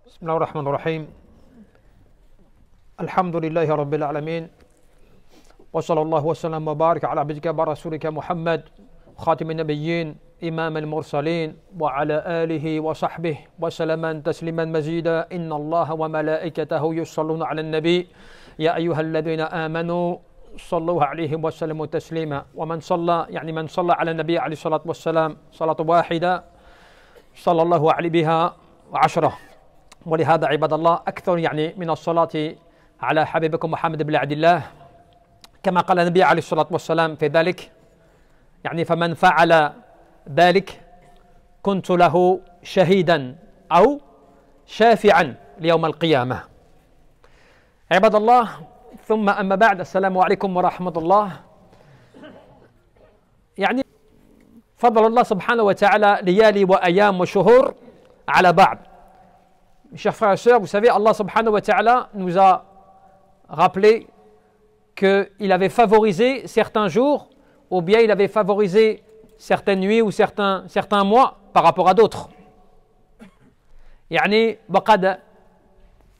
بسم الله الرحمن الرحيم. الحمد لله رب العالمين، وصلى الله وسلم وبارك على عبدك ورسولك محمد خاتم النبيين إمام المرسلين وعلى آله وصحبه وسلم تسليما مزيدا. إن الله وملائكته يصلون على النبي يا أيها الذين آمنوا صلوا عليه وسلموا تسليما. ومن صلى يعني من صلى على النبي عليه الصلاة والسلام صلاة واحدة صلى الله عليه بها عشرة. ولهذا عباد الله أكثر يعني من الصلاة على حبيبكم محمد بن عبد الله، كما قال النبي عليه الصلاة والسلام في ذلك، يعني فمن فعل ذلك كنت له شهيدا أو شافعا ليوم القيامة. عباد الله، ثم أما بعد، السلام عليكم ورحمة الله. يعني فضل الله سبحانه وتعالى ليالي وأيام وشهور على بعض. Mes chers frères et sœurs, vous savez, Allah subhanahu wa ta'ala nous a rappelé qu'il avait favorisé certains jours, ou bien il avait favorisé certaines nuits ou certains mois par rapport à d'autres. يعني وقد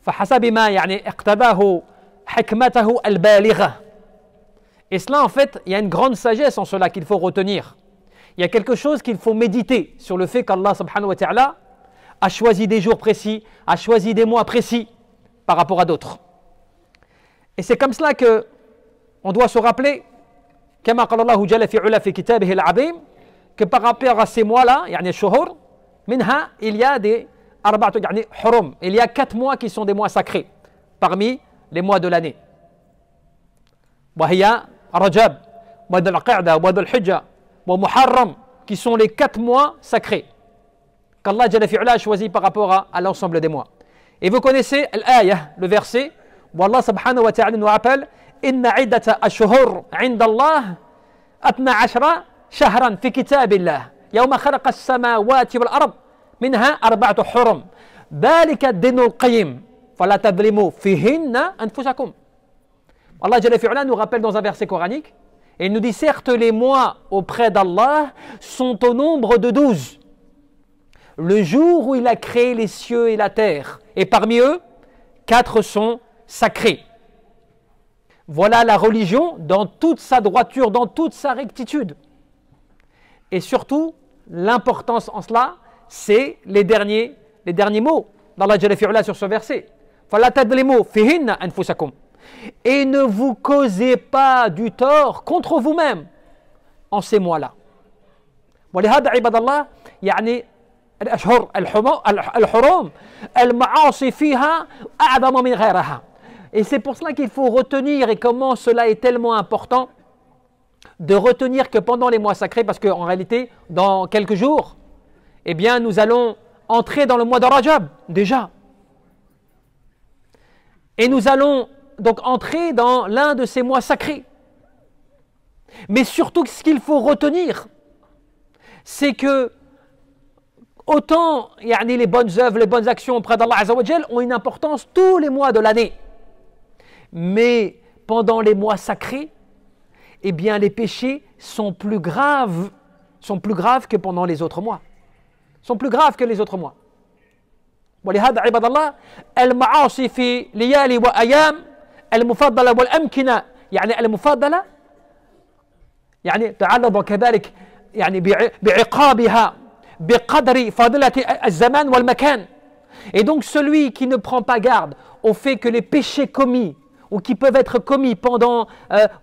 فحسب ما يعني اقتضاه حكمته البالغة. Et cela, en fait, il y a une grande sagesse en cela qu'il faut retenir. Il y a quelque chose qu'il faut méditer sur le fait qu'Allah subhanahu wa ta'ala a choisi des jours précis, a choisi des mois précis par rapport à d'autres. Et c'est comme cela que on doit se rappeler, كما قال الله جل في علا في كتابه العظيم, que par rapport à ces mois-là, يعني الشهور, منها, il y a des أربعة يعني حرم, il y a 4 mois qui sont des mois sacrés parmi les mois de l'année. وهي رجب وذو القعدة وذو الحجة ومحرم, qui sont les 4 mois sacrés qu'Allah Jalla fi'ala a choisi par rapport à l'ensemble des mois. Et vous connaissez l'ayah, le verset où Allah subhanahu wa ta'ala nous rappelle Inna iddata ashhur 'inda Allah 12 shahran fi kitabillah yawma khalaqa as-samawati wal ard minha 4 hurum dhalika ad-dinul qayyim fala tadhlimu fihinna anfusakum. Allah Jalla fi'ala nous rappelle dans un verset coranique et il nous dit certes les mois auprès d'Allah sont au nombre de 12. Le jour où il a créé les cieux et la terre, et parmi eux, 4 sont sacrés. Voilà la religion dans toute sa droiture, dans toute sa rectitude. Et surtout, l'importance en cela, c'est les derniers mots d'Allah Jalla fi'ala sur ce verset. فَلَا تَظْلِمُوا فِيهِنَّ أَنفُسَكُمْ. Et ne vous causez pas du tort contre vous-même en ces mois-là. ولهذا عباد الله يعني الأشهر الحرم المعاصي فيها أعظم من غيرها. Et c'est pour cela qu'il faut retenir, et comment cela est tellement important de retenir que pendant les mois sacrés, parce qu'en réalité dans quelques jours, eh bien nous allons entrer dans le mois de Rajab déjà, et nous allons donc entrer dans l'un de ces mois sacrés. Mais surtout, ce qu'il faut retenir, c'est que autant yani, les bonnes œuvres, les bonnes actions auprès d'Allah Azza wa Jal ont une importance tous les mois de l'année. Mais pendant les mois sacrés, eh bien les péchés sont plus graves que pendant les autres mois. Sont plus graves que les autres mois. ولهذا عباد الله المعاصي في ليالي وأيام المفضلة والأمكنة يعني المفضلة يعني تعرض كذلك يعني بعقابها بقدر فضيلة الزمان والمكان. Et donc celui qui ne prend pas garde au fait que les péchés commis ou qui peuvent être commis pendant,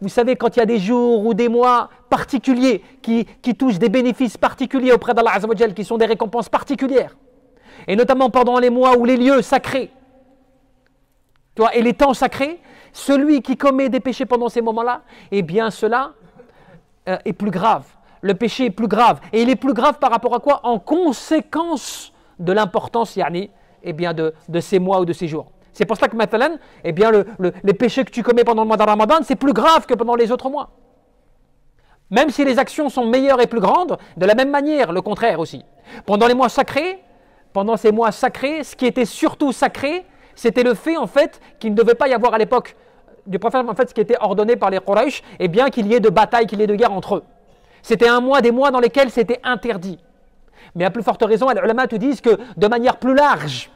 vous savez, quand il y a des jours ou des mois particuliers qui touchent des bénéfices particuliers auprès d'Allah Azza wa Jal, qui sont des récompenses particulières, et notamment pendant les mois où les lieux sacrés, tu vois, et les temps sacrés, celui qui commet des péchés pendant ces moments-là, eh bien cela est plus grave. Le péché est plus grave. Et il est plus grave par rapport à quoi? En conséquence de l'importance yani, eh bien de ces mois ou de ces jours. C'est pour cela que maintenant, eh bien les péchés que tu commets pendant le mois de Ramadan, c'est plus grave que pendant les autres mois. Même si les actions sont meilleures et plus grandes, de la même manière, le contraire aussi. Pendant les mois sacrés, pendant ces mois sacrés, ce qui était surtout sacré, c'était le fait en fait qu'il ne devait pas y avoir à l'époque du prophète, en fait, ce qui était ordonné par les Quraysh, eh bien qu'il y ait de bataille, qu'il y ait de guerre entre eux. C'était des mois dans lesquels c'était interdit. Mais à plus forte raison, les ulama te disent que de manière plus large,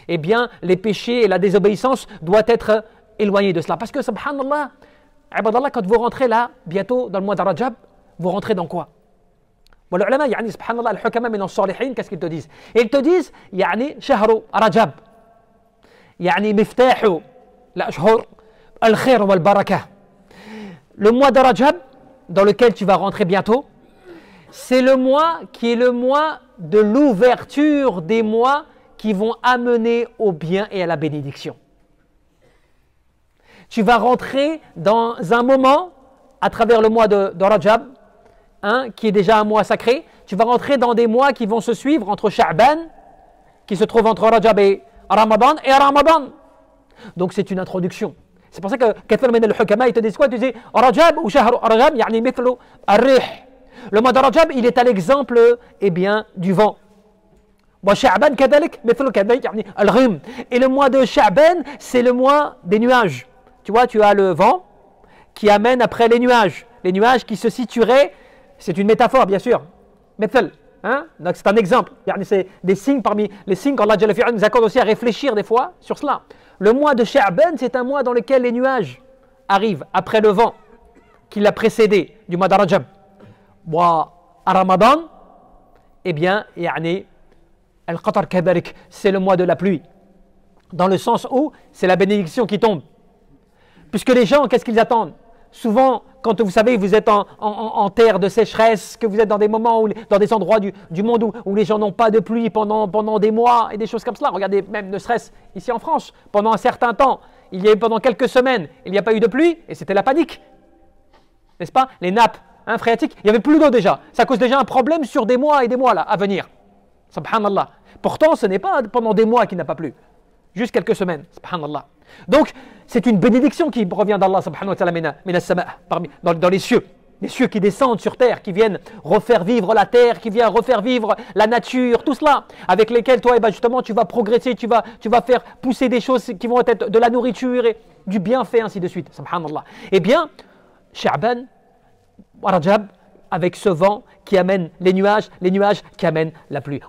eh bien, les péchés et la désobéissance doivent être éloignés de cela. Parce que, subhanallah, ibadallah, quand vous rentrez là, bientôt dans le mois de Rajab, vous rentrez dans quoi? Les ulama, subhanallah, al-hukama min as-salihin, qu'est-ce qu'ils te disent? Et ils te disent, shahru Rajab, miftahu l'ashhur al-khair wal-barakah. Le mois de Rajab, dans lequel tu vas rentrer bientôt, c'est le mois qui est le mois de l'ouverture des mois qui vont amener au bien et à la bénédiction. Tu vas rentrer dans un moment, à travers le mois de Rajab, qui est déjà un mois sacré, tu vas rentrer dans des mois qui vont se suivre entre Sha'ban, qui se trouve entre Rajab et Ramadan, Donc c'est une introduction. C'est pour ça que Kathir min al-Hukama, ils te disent quoi? Tu dis Rajab ou Shahr Rajab, mithlu ar-rih. Le mois de Rajab, il est à l'exemple du vent. Sha'ban kadalik, mithlu kadalik, al-ghim. Et le mois de Sha'ban, c'est le mois des nuages. Tu vois, tu as le vent qui amène après les nuages. Les nuages qui se situeraient, c'est une métaphore bien sûr. Mithal. Donc c'est un exemple. C'est des signes parmi les signes qu'Allah nous accorde aussi à réfléchir des fois sur cela. Le mois de Sha'ban, c'est un mois dans lequel les nuages arrivent après le vent qui l'a précédé du mois de Rajab. À Ramadan, al-Qatar kadalik, c'est le mois de la pluie. Dans le sens où c'est la bénédiction qui tombe. Puisque les gens, qu'est-ce qu'ils attendent? Souvent, quand vous savez, vous êtes en terre de sécheresse, que vous êtes dans des moments, dans des endroits du monde où les gens n'ont pas de pluie pendant des mois et des choses comme cela. Regardez, même ne serait-ce ici en France, pendant un certain temps, pendant quelques semaines, il n'y a pas eu de pluie et c'était la panique. N'est-ce pas? Les nappes phréatiques, il n'y avait plus d'eau déjà. Ça cause déjà un problème sur des mois et des mois là, à venir. Subhanallah. Pourtant, ce n'est pas pendant des mois qu'il n'a pas plu. Juste quelques semaines. Subhanallah. Donc, c'est une bénédiction qui provient d'Allah subhanahu wa ta'ala dans les cieux. Les cieux qui descendent sur terre, qui viennent refaire vivre la terre, qui viennent refaire vivre la nature, tout cela, avec lesquels toi, justement, tu vas progresser, tu vas faire pousser des choses qui vont être de la nourriture et du bienfait, ainsi de suite. Subhanallah. Eh bien, Sha'ban, Rajab, avec ce vent qui amène les nuages qui amènent la pluie.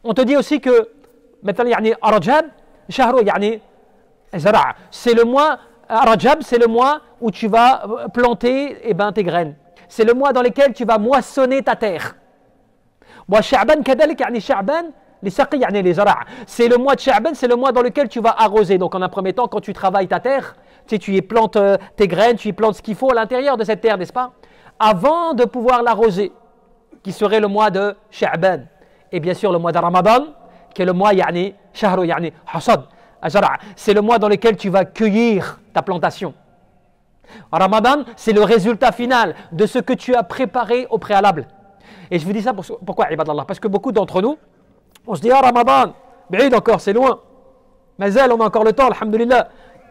On te dit aussi que, maintenant, Rajab, Shahru, c'est le mois, Rajab, c'est le mois où tu vas planter tes graines. C'est le mois dans lequel tu vas moissonner ta terre. Sha'ban kadalik, Sha'ban, c'est le mois de Sha'ban, c'est le mois dans lequel tu vas arroser. Donc en un premier temps, quand tu travailles ta terre, tu y plantes tes graines, tu y plantes ce qu'il faut à l'intérieur de cette terre, n'est-ce pas? Avant de pouvoir l'arroser, qui serait le mois de Sha'ban. Et bien sûr le mois de Ramadan, qui est le mois Shahru Hasad. C'est le mois dans lequel tu vas cueillir ta plantation. Ramadan, c'est le résultat final de ce que tu as préparé au préalable. Et je vous dis ça pourquoi, ibadallah? Parce que beaucoup d'entre nous, on se dit, Ramadan, b'id encore, c'est loin. Mais elle, on a encore le temps, alhamdulillah.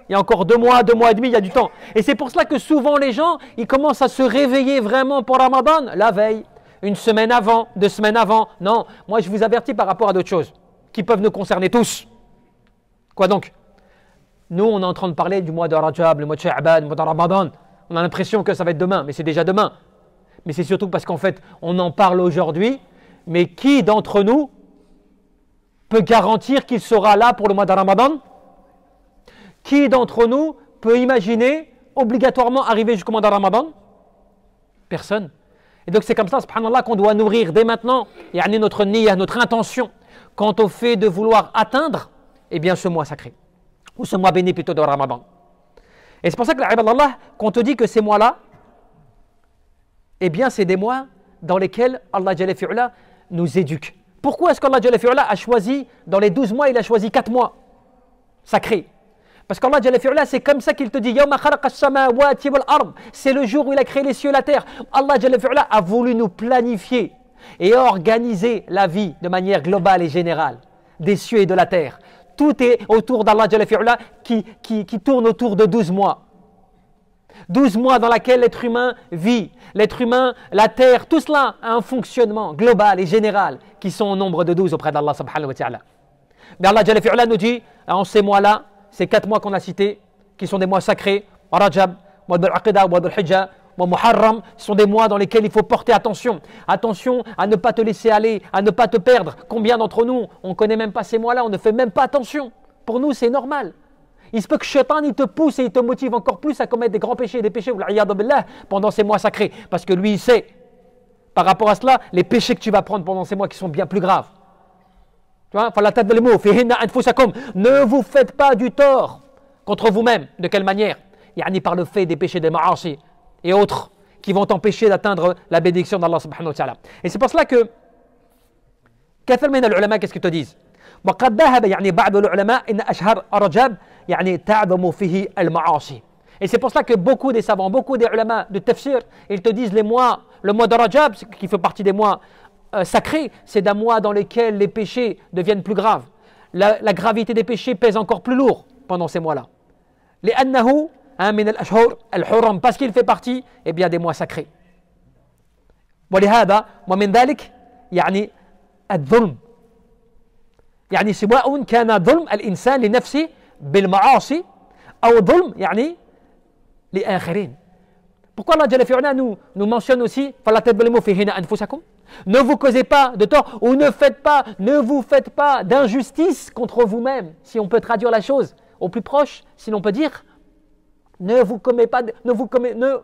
Il y a encore 2 mois et demi, il y a du temps. Et c'est pour cela que souvent les gens, ils commencent à se réveiller vraiment pour Ramadan la veille, une semaine avant, 2 semaines avant. Non, moi je vous avertis par rapport à d'autres choses qui peuvent nous concerner tous. Quoi donc? Nous, on est en train de parler du mois de Rajab, le mois de Sha'ban, le mois de Ramadan. On a l'impression que ça va être demain, mais c'est déjà demain. Mais c'est surtout parce qu'en fait, on en parle aujourd'hui. Mais qui d'entre nous peut garantir qu'il sera là pour le mois de Ramadan? Qui d'entre nous peut imaginer obligatoirement arriver jusqu'au mois de Ramadan? Personne. Et donc c'est comme ça, subhanallah, qu'on doit nourrir dès maintenant notre niyyah, notre intention quant au fait de vouloir atteindre ce mois sacré, ou ce mois béni plutôt de Ramadan. Et c'est pour ça que, ibadallah, qu'on te dit que ces mois-là, c'est des mois dans lesquels Allah Jalla fi'ula nous éduque. Pourquoi est-ce qu'Allah Jalla fi'ula a choisi, dans les 12 mois, il a choisi 4 mois sacrés? Parce qu'Allah Jalla fi'ula, c'est comme ça qu'il te dit, Yawma khalaqa as-samawati wal ard, c'est le jour où il a créé les cieux et la terre. Allah Jalla fi'ula a voulu nous planifier et organiser la vie de manière globale et générale, des cieux et de la terre. Tout est autour d'Allah Jalla fi'ula qui tourne autour de 12 mois. 12 mois dans lesquels l'être humain vit. L'être humain, la terre, tout cela a un fonctionnement global et général qui sont au nombre de 12 auprès d'Allah subhanahu wa ta'ala. Mais Allah Jalla fi'ula nous dit, en ces mois-là, ces 4 mois qu'on a cités, qui sont des mois sacrés, Rajab, mois de l'Aqidah, mois de l'Hijjah, mois muharram, ce sont des mois dans lesquels il faut porter attention. Attention à ne pas te laisser aller, à ne pas te perdre. Combien d'entre nous, on ne connaît même pas ces mois-là, on ne fait même pas attention. Pour nous, c'est normal. Il se peut que Shaitan, il te pousse et il te motive encore plus à commettre des grands péchés, des péchés pendant ces mois sacrés. Parce que lui, il sait, par rapport à cela, les péchés que tu vas prendre pendant ces mois qui sont bien plus graves. Tu vois, ne vous faites pas du tort contre vous-même. De quelle manière? Par le fait des péchés des ma'asi et autres qui vont t'empêcher d'atteindre la bénédiction d'Allah subhanahu wa ta'ala. Et c'est pour cela que كثير من العلماء qu'est-ce qu'ils te disent؟ وقد ذهب بعض العلماء إن أشهر رجب تعظم فيه المعاصي. Et c'est pour cela que beaucoup des savants, beaucoup des ulama de tafsir, ils te disent le mois de Rajab, qui fait partie des mois sacrés, c'est d'un mois dans lequel les péchés deviennent plus graves. La gravité des péchés pèse encore plus lourd pendant ces mois-là. لأنه من الأشهر الحرم, parce qu'il fait partie des mois sacrés. ولهذا ومن ذلك الظلم. سواء كان ظلم الإنسان لنفسه بالمعاصي أو ظلم لآخرين. Pourquoi Allah Jalla fi'ala nous mentionne aussi فلا تظلموا فيهن أنفسكم? Ne vous causez pas de tort ou ne vous faites pas d'injustice contre vous-même. Si on peut traduire la chose au plus proche, si l'on peut dire, ne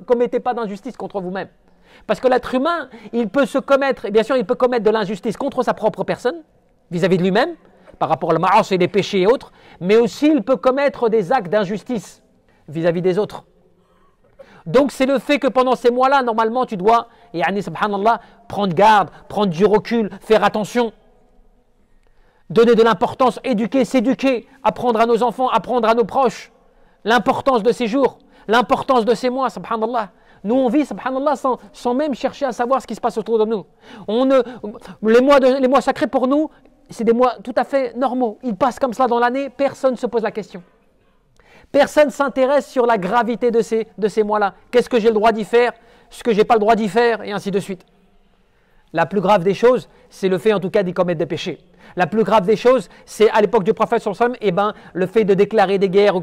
commettez pas d'injustice contre vous-même. Parce que l'être humain, il peut commettre de l'injustice contre sa propre personne, vis-à-vis de lui-même, par rapport à la ma'as et les péchés et autres, mais aussi il peut commettre des actes d'injustice vis-à-vis des autres. Donc c'est le fait que pendant ces mois-là, normalement tu dois, subhanallah, prendre garde, prendre du recul, faire attention, donner de l'importance, éduquer, s'éduquer, apprendre à nos enfants, apprendre à nos proches, l'importance de ces jours, l'importance de ces mois, subhanallah. Nous on vit, subhanallah, sans même chercher à savoir ce qui se passe autour de nous. Les mois sacrés pour nous, c'est des mois tout à fait normaux. Ils passent comme ça dans l'année, personne ne se pose la question. Personne ne s'intéresse sur la gravité de ces mois-là. Qu'est-ce que j'ai le droit d'y faire, ce que je n'ai pas le droit d'y faire, et ainsi de suite. La plus grave des choses, c'est le fait en tout cas d'y commettre des péchés. La plus grave des choses, c'est à l'époque du prophète sallallahu alayhi wa sallam, le fait de déclarer des guerres, ou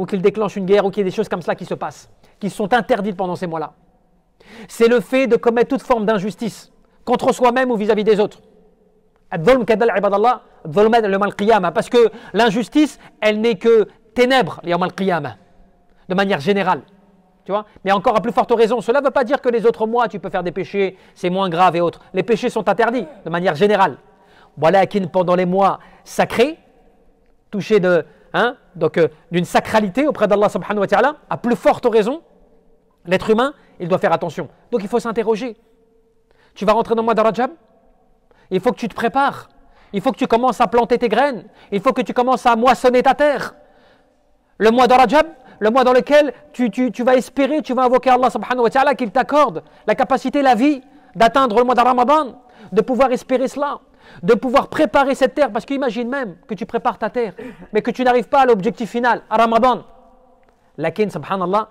qu'il déclenche une guerre, ou qu'il y ait des choses comme cela qui se passent, qui sont interdites pendant ces mois-là. C'est le fait de commettre toute forme d'injustice, contre soi-même ou vis-à-vis des autres. Parce que l'injustice, elle n'est que ténèbres, de manière générale. Tu vois? Mais encore à plus forte raison, cela ne veut pas dire que les autres mois, tu peux faire des péchés, c'est moins grave et autres. Les péchés sont interdits de manière générale. Voilà qu'il pendant les mois sacrés, touchés d'une sacralité auprès d'Allah subhanahu wa ta'ala, à plus forte raison, l'être humain, il doit faire attention. Donc il faut s'interroger. Tu vas rentrer dans le mois de Rajab, il faut que tu te prépares. Il faut que tu commences à planter tes graines. Il faut que tu commences à moissonner ta terre. Le mois de Rajab, le mois dans lequel tu vas espérer, tu vas invoquer Allah subhanahu wa ta'ala qu'il t'accorde la capacité, la vie d'atteindre le mois de Ramadan, de pouvoir espérer cela, de pouvoir préparer cette terre. Parce qu'imagine même que tu prépares ta terre, mais que tu n'arrives pas à l'objectif final, à Ramadan. Lakin, subhanallah,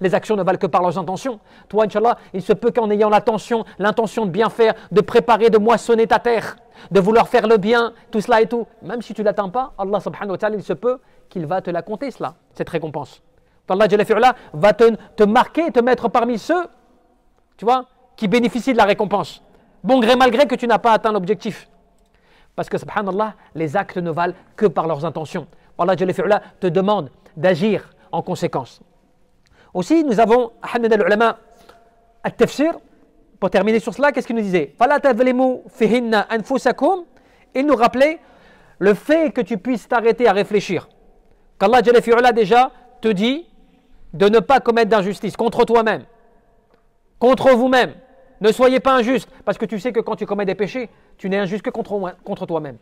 les actions ne valent que par leurs intentions. Toi, Inch'Allah, il se peut qu'en ayant l'intention de bien faire, de préparer, de moissonner ta terre, de vouloir faire le bien, tout cela et tout, même si tu ne l'atteins pas, Allah subhanahu wa ta'ala, il se peut qu'il va te la compter cela, cette récompense. Allah Jalla fi'ala va te marquer, te mettre parmi ceux, tu vois, qui bénéficient de la récompense. Bon gré, mal gré que tu n'as pas atteint l'objectif. Parce que, subhanallah, les actes ne valent que par leurs intentions. Allah Jalla fi'ala te demande d'agir en conséquence. Aussi, nous avons Ahmed al-Ulama al-Tafsir. Pour terminer sur cela, qu'est-ce qu'il nous disait? فَلَا تَظْلِمُوا فِيهِنَّ أَنفُسَكُمْ. Il nous rappelait le fait que tu puisses t'arrêter à réfléchir. Qu'Allah Jalla fi'ala déjà te dit de ne pas commettre d'injustice contre toi-même, contre vous-même. Ne soyez pas injuste, parce que tu sais que quand tu commets des péchés, tu n'es injuste que contre toi-même.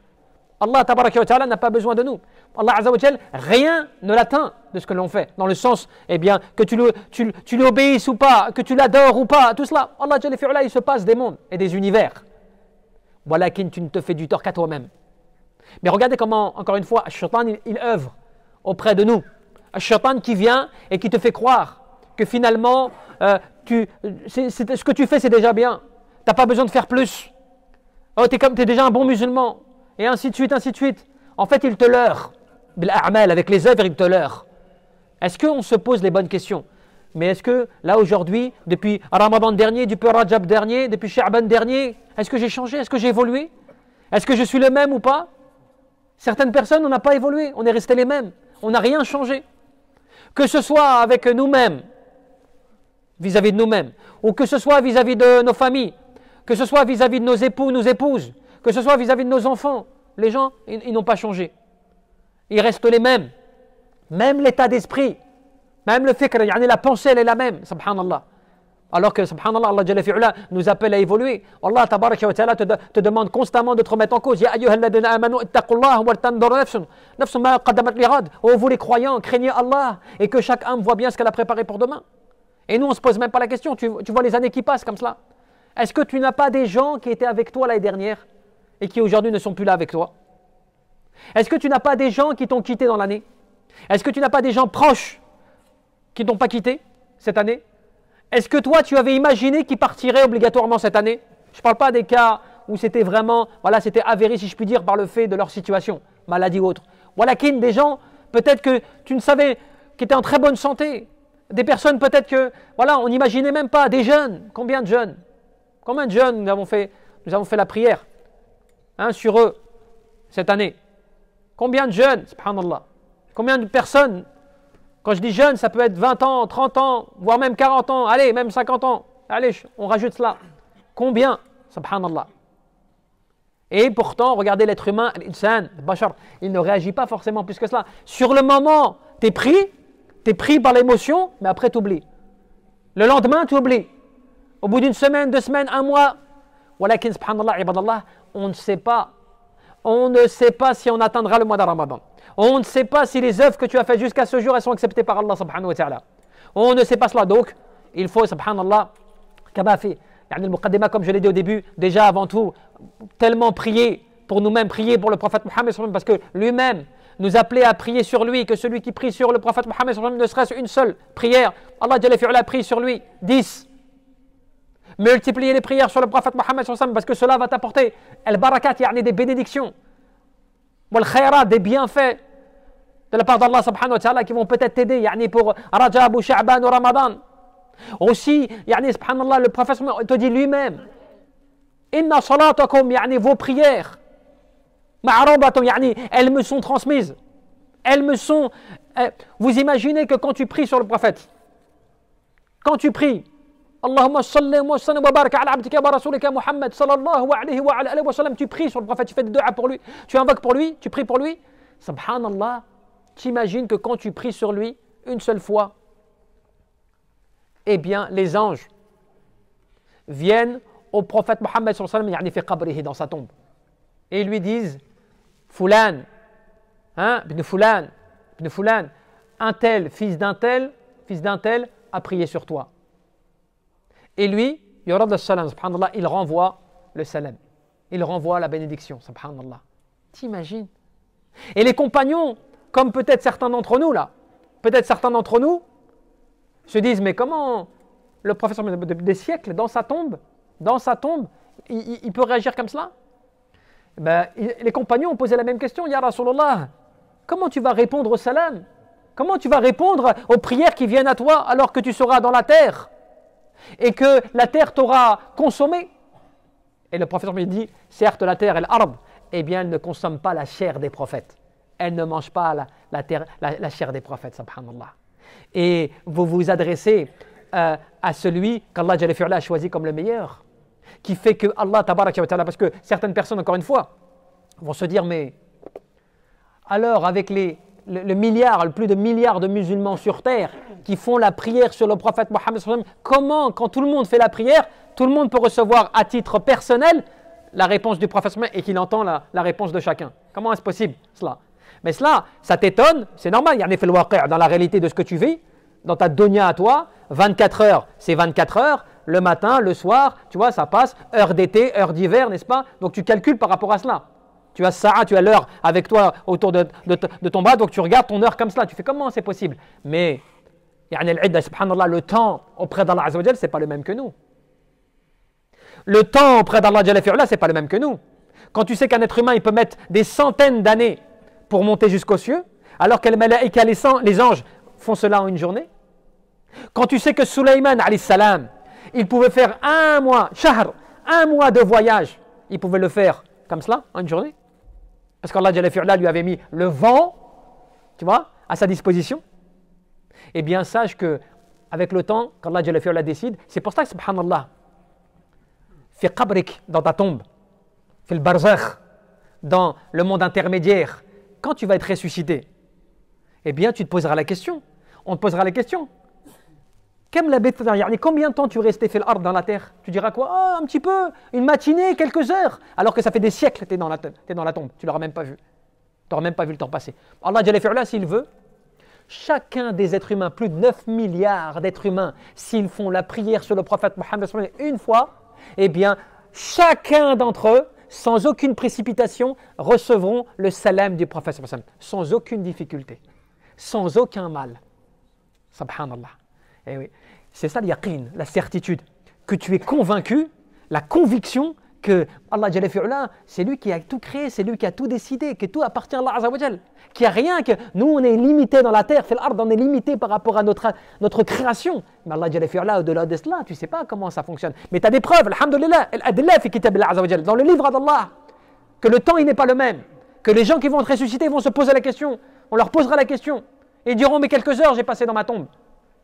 Allah tabaraka wa ta'ala n'a pas besoin de nous. Allah azza wa jal, rien ne l'atteint de ce que l'on fait. Dans le sens, que tu lui obéisses ou pas, que tu l'adores ou pas, tout cela. Allah jalla fi'ala, il se passe des mondes et des univers. Voilà qu'il tu ne te fais du tort qu'à toi-même. Mais regardez comment, encore une fois, Shaitan, il œuvre auprès de nous. Shaitan qui vient et qui te fait croire que finalement, ce que tu fais, c'est déjà bien. Tu n'as pas besoin de faire plus. Oh, tu es déjà un bon musulman. Et ainsi de suite, ainsi de suite. En fait, il te leurre. Avec les œuvres, il te leurre. Est-ce qu'on se pose les bonnes questions? Mais est-ce que là aujourd'hui, depuis Ramadan dernier, depuis Rajab dernier, depuis Sha'ban dernier, est-ce que j'ai changé? Est-ce que j'ai évolué? Est-ce que je suis le même ou pas? Certaines personnes, on n'a pas évolué, on est resté les mêmes, on n'a rien changé. Que ce soit avec nous-mêmes, vis-à-vis de nous-mêmes, ou que ce soit vis-à-vis de nos familles, que ce soit vis-à-vis de nos époux, nos épouses, que ce soit vis-à-vis de nos enfants, les gens, ils n'ont pas changé. Ils restent les mêmes. Même l'état d'esprit, même le fikr, la pensée, elle est la même, subhanallah. Alors que, subhanallah, Allah Jalla fi'ula nous appelle à évoluer. Allah tabaraka wa ta'ala te demande constamment de te remettre en cause. Ya ayyuhalladhina amanu ittaqullah wal tanzur nafsun ma qaddamat lighad. Oh vous les croyants, craignez Allah et que chaque âme voit bien ce qu'elle a préparé pour demain. Et nous on se pose même pas la question, tu vois les années qui passent comme cela. Est-ce que tu n'as pas des gens qui étaient avec toi l'année dernière et qui aujourd'hui ne sont plus là avec toi? Est-ce que tu n'as pas des gens qui t'ont quitté dans l'année? Est-ce que tu n'as pas des gens proches qui ne t'ont pas quitté cette année? Est-ce que toi, tu avais imaginé qu'ils partiraient obligatoirement cette année? Je ne parle pas des cas où c'était vraiment, voilà, c'était avéré, si je puis dire, par le fait de leur situation, maladie ou autre. Voilà, des gens, peut-être que tu ne savais, qui étaient en très bonne santé. Des personnes, peut-être que, voilà, on n'imaginait même pas. Des jeunes, combien de jeunes? Combien de jeunes nous avons fait la prière sur eux cette année? Combien de jeunes, subhanallah? Combien de personnes? Quand je dis jeune, ça peut être 20 ans, 30 ans, voire même 40 ans, allez, même 50 ans. Allez, on rajoute cela. Combien? Subhanallah. Et pourtant, regardez l'être humain, l'insan, le bashar, il ne réagit pas forcément plus que cela. Sur le moment, tu es pris par l'émotion, mais après tu oublies. Le lendemain, tu oublies. Au bout d'une semaine, 2 semaines, 1 mois, walakin, subhanallah, ibadallah, on ne sait pas. On ne sait pas si on atteindra le mois de Ramadan. On ne sait pas si les œuvres que tu as faites jusqu'à ce jour, elles sont acceptées par Allah subhanahu wa ta'ala. On ne sait pas cela. Donc, il faut, subhanallah, le muqaddima, comme je l'ai dit au début, déjà avant tout, tellement prier pour nous-mêmes, prier pour le prophète Mohammed, parce que lui-même nous appelait à prier sur lui, que celui qui prie sur le prophète Mohammed, ne serait-ce une seule prière, Allah Jalla fi'ala prie sur lui 10. Multiplier les prières sur le prophète Mohammed, parce que cela va t'apporter al-barakat, des bénédictions, wal-khayrat, des bienfaits de la part d'Allah subhanahu wa ta'ala qui vont peut-être t'aider pour Rajab ou Sha'ban ou Ramadan. Aussi, subhanallah, le prophète te dit lui-même, inna salatakum, vos prières, ma'arabatum, elles me sont transmises. Elles me sont. Vous imaginez que quand tu pries sur le prophète, quand tu pries, Allahumma salli wa sallim wa barak ala abdika wa rasulika Muhammad sallallahu alayhi wa alihi wa sallam, tu pries sur le prophète, tu fais des dua pour lui, tu invoques pour lui, tu pries pour lui. Subhanallah, t'imagines que quand tu pries sur lui une seule fois, eh bien les anges viennent au prophète Mohammed sallallahu alayhi wa sallam, fi qabrihi, dans sa tombe, et ils lui disent, Fulan, ibn Fulan, un tel, fils d'un tel, a prié sur toi. Et lui, yurad al-salam, subhanallah, il renvoie le salam. Il renvoie la bénédiction, subhanallah. T'imagines? Et les compagnons, comme peut-être certains d'entre nous là, se disent, mais comment le prophète des siècles, dans sa tombe, il peut réagir comme cela? Les compagnons ont posé la même question, Ya Rasulallah, comment tu vas répondre au salam? Comment tu vas répondre aux prières qui viennent à toi alors que tu seras dans la terre et que la terre t'aura consommé? Et le prophète lui dit, certes la terre, l'arbre, eh bien elle ne consomme pas la chair des prophètes. Elle ne mange pas la chair des prophètes, subhanallah. Et vous vous adressez à celui qu'Allah Jalla fi'ala a choisi comme le meilleur, qui fait que Allah tabaraka wa ta'ala, parce que certaines personnes, encore une fois, vont se dire, mais alors avec plus de milliards de musulmans sur terre qui font la prière sur le prophète Mohammed, comment, quand tout le monde fait la prière, tout le monde peut recevoir à titre personnel la réponse du prophète et qu'il entend la réponse de chacun? Comment est-ce possible cela? Mais cela, ça t'étonne, c'est normal, dans la réalité de ce que tu vis, dans ta dunya à toi, 24 heures, c'est 24 heures, le matin, le soir, tu vois, ça passe, heure d'été, heure d'hiver, n'est-ce pas? Donc tu calcules par rapport à cela. Tu as ça, tu as l'heure avec toi autour de ton bras, donc tu regardes ton heure comme cela. Tu fais comment c'est possible? Mais, subhanallah, le temps auprès d'Allah Azza wa Jal, c'est pas le même que nous. Le temps auprès d'Allah Jalla fi'ala, c'est pas le même que nous. Quand tu sais qu'un être humain, il peut mettre des centaines d'années pour monter jusqu'aux cieux, alors que les malaïka, les anges, font cela en une journée. Quand tu sais que Sulaiman, alayhi salam, il pouvait faire un mois de voyage, il pouvait le faire comme cela, en une journée. Parce qu'Allah Jalla fi'ala lui avait mis le vent, tu vois, à sa disposition. Eh bien, sache que avec le temps, qu'Allah Jalla fi'ala décide, c'est pour ça que, subhanallah, fi qabrik, dans ta tombe, fi le barzakh, dans le monde intermédiaire, quand tu vas être ressuscité, eh bien, tu te poseras la question. On te posera la question. Combien de temps tu restais fait l'art dans la terre? Tu diras quoi? Oh, un petit peu, une matinée, quelques heures. Alors que ça fait des siècles que tu es dans la tombe. Tu ne l'auras même pas vu. Tu n'auras même pas vu le temps passer. Allah Jalla fi'ala, s'il veut, chacun des êtres humains, plus de 9 milliards d'êtres humains, s'ils font la prière sur le prophète Mohammed une fois, eh bien, chacun d'entre eux, sans aucune précipitation, recevront le salam du prophète, sans aucune difficulté, sans aucun mal. Subhanallah. Eh oui, c'est ça l'yaqin, la certitude, que tu es convaincu, la conviction que Allah Jalla fi'ala, c'est lui qui a tout créé, c'est lui qui a tout décidé, que tout appartient à Allah Azza wa Jal, qu'il n'y a rien que nous on est limité dans la terre, fil ard, on est limité par rapport à notre création. Mais Allah Jalla fi'ala, au-delà de cela, tu ne sais pas comment ça fonctionne. Mais tu as des preuves, alhamdulillah, al-adilla fi kitab Allah Azza wa Jal, dans le livre d'Allah, que le temps il n'est pas le même, que les gens qui vont être ressuscités vont se poser la question, on leur posera la question, et ils diront mais quelques heures j'ai passé dans ma tombe.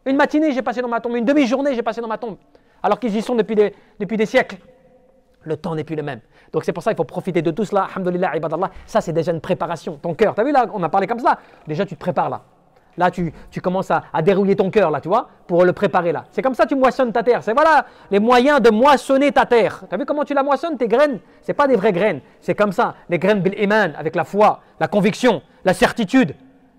Une matinée, j'ai passé dans ma tombe. Une demi-journée, j'ai passé dans ma tombe. Alors qu'ils y sont depuis des siècles. Le temps n'est plus le même. Donc c'est pour ça qu'il faut profiter de tout cela. Alhamdulillah, ibadallah. Ça, c'est déjà une préparation. Ton cœur, tu as vu là, on a parlé comme ça. Déjà, tu te prépares là. Là, tu commences à dérouiller ton cœur, là, tu vois, pour le préparer là. C'est comme ça que tu moissonnes ta terre. C'est voilà les moyens de moissonner ta terre. Tu as vu comment tu la moissonnes, tes graines? Ce n'est pas des vraies graines. C'est comme ça. Les graines bil iman, avec la foi, la conviction, la certitude.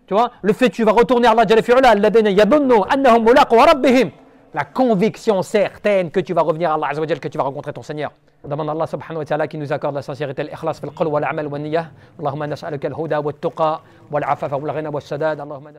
Tu vois, le fait que tu vas retourner à Allah Jalla fi'ala, alladhina yadunnu annahum mulaqu rabbihim, la conviction certaine que tu vas revenir à Allah Azza wa Jalla, que tu vas rencontrer ton Seigneur. On demande à Allah subhanahu wa ta'ala qui nous accorde la sincérité, l'ikhlas fil qalb wal amal wal niyyah. Allahumma nas'aluka al-huda wat tuqa wal afafa wal ghina was sadad. Allahumma